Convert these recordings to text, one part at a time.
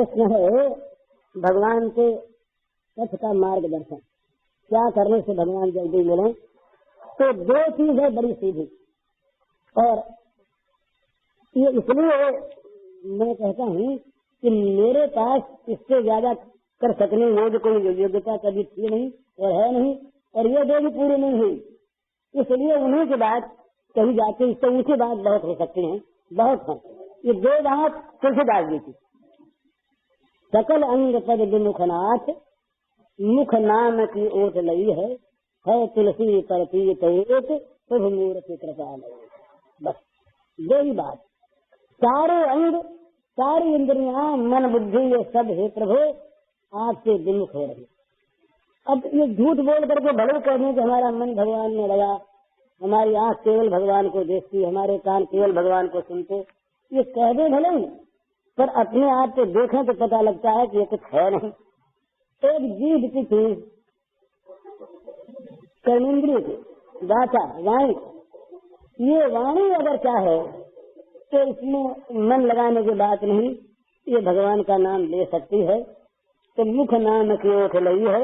प्रश्न है भगवान के पथ का मार्गदर्शन क्या करने से भगवान जल्दी मिले। तो दो चीज है बड़ी सीधी, और ये इसलिए मैं कहता हूँ कि मेरे पास इससे ज्यादा कर सकने योग्य कोई योग्यता कभी थी नहीं और है नहीं, और ये दो भी पूरी नहीं हुई। इसलिए उन्हीं की बात कही जाती, इससे ऊंची बात बहुत हो सकती है, बहुत है। ये दो बात तुलसीदास जी की, सकल अंग पद विमुखनाथ मुख नाम की ओट लई है तुलसी पर पीत एक प्रभु मूर्ति कृपा लई। बस दो ही बात, सारे अंग सारी इंद्रियां मन बुद्धि ये सब है प्रभु आपसे विमुख हो रही। अब ये झूठ बोल करके भले कहने कि हमारा मन भगवान में लगा, हमारी आंख केवल भगवान को देखती, हमारे कान केवल भगवान को सुनते, ये कह दे भले ही, पर अपने आप को देखें तो पता लगता है कि ये कुछ है नहीं। एक जीभ की चीज, कर्मेंद्रिय की वाचा वाणी, ये वाणी अगर चाहे तो इसमें मन लगाने की बात नहीं, ये भगवान का नाम ले सकती है। तो मुख नाम की ओठ लई है।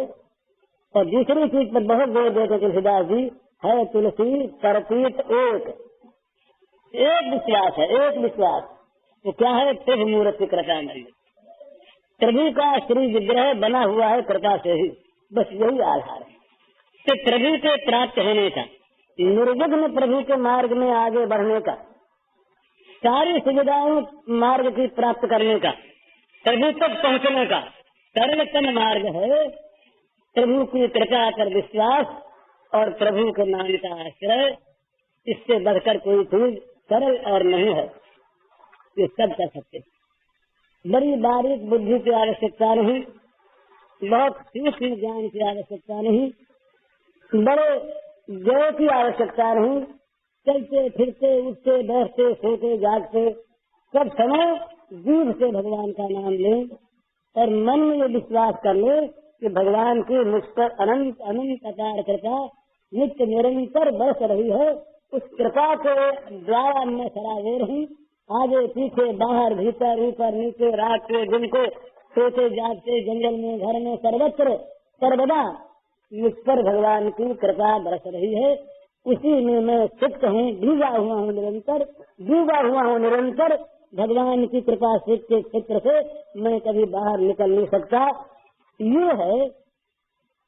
और दूसरी चीज पर बहुत जोर देते तुलसीदास जी, है तुलसी परपीत एक विश्वास है, एक विश्वास। तो क्या है, प्रभु मूर्ति कृपा नहीं, प्रभु का श्री विग्रह बना हुआ है कृपा से ही, बस यही आधार है। तो प्रभु के प्राप्त होने का, निर्विघ्न प्रभु के मार्ग में आगे बढ़ने का, सारी सुविधाओं मार्ग की प्राप्त करने का, प्रभु तक पहुँचने का सरलतम मार्ग है प्रभु की कृपा पर विश्वास और प्रभु के नाम का आश्रय। इससे बढ़कर कोई चीज सरल और नहीं है, ये सब कर सकते। बड़ी बारीक बुद्धि की आवश्यकता नहीं, बहुत सूक्ष्म ज्ञान की आवश्यकता नहीं, बड़े जय की आवश्यकता नहीं। चलते फिरते उठते बैठते सोते जागते सब समय जीभ से भगवान का नाम लें और मन में ये विश्वास कर ले कि भगवान की मुझ पर अनंत अनंत अपार कृपा नित्य निरंतर बरस रही है। उस कृपा के द्वारा मैं सरावेर हूँ, आगे पीछे बाहर भीतर ऊपर नीचे रात को दिन को सोते जागते जंगल में घर में सर्वत्र सर्वदा मुझ पर भगवान की कृपा बरस रही है। उसी में मैं चित्त हूँ, डूबा हुआ हूँ निरंतर, डूबा हुआ हूँ निरंतर। भगवान की कृपा से के क्षेत्र से मैं कभी बाहर निकल नहीं सकता। ये है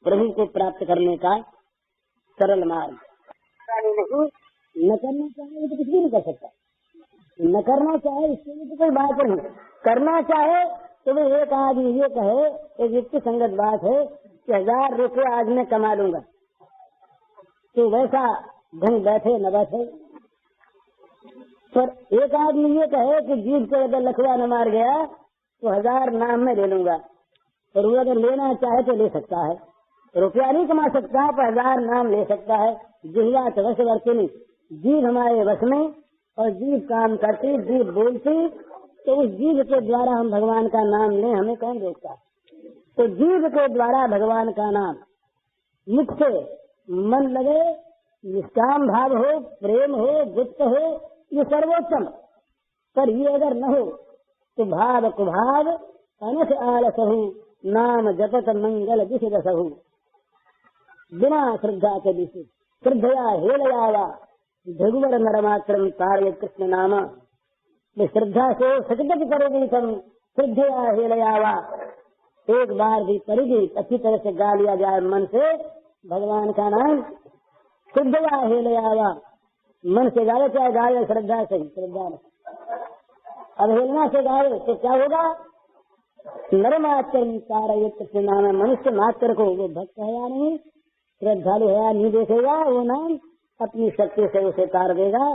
प्रभु को प्राप्त करने का सरल मार्ग। न करना चाहे तो कुछ भी नहीं कर सकता, न करना चाहे इसके लिए तो कोई बात नहीं, करना चाहे तो वो एक आदमी ये कहे, एक युक्ति संगत बात है कि 1000 रुपये आज मैं कमा लूंगा, तो वैसा ढंग बैठे न बैठे। पर एक आदमी ये कहे कि जीभ से अगर लखवा न मार गया तो 1000 नाम में ले लूंगा, और वो अगर लेना चाहे तो ले सकता है। रुपया नहीं कमा सकता पर 1000 नाम ले सकता है। जिह्वा तो वश वर्तिनी, जीभ हमारे वश में, और जीभ काम करती, जीभ बोलती, तो उस जीभ के द्वारा हम भगवान का नाम लें, हमें कौन रोकता। तो जीभ के द्वारा भगवान का नाम, मुख से मन लगे, निष्काम भाव हो, प्रेम हो, गुप्त हो, ये सर्वोत्तम। पर ये अगर न हो तो भाव कुभाव अनस आलसहु नाम जपत मंगल दिश रसहु। बिना श्रद्धा के दिशे श्रद्धया हेलयावा भगवर नरमात्रम कार्य कृष्ण नाम। श्रद्धा से सचगत करोगी तुम, श्रद्धया हेलयावा, एक बार भी पढ़ेगी अच्छी तरह से गा लिया जाए मन से भगवान का नाम, श्रद्धया हेलयावा, मन से गाए चाहे गाए श्रद्धा से, श्रद्धा में अवहेलना से गाए तो क्या होगा, नर मात्र तारयत कृष्ण नाम। मनुष्य मात्र को वो भक्त है या नहीं, श्रद्धालु है या नहीं देखेगा, वो नाम अपनी शक्ति से उसे तार देगा।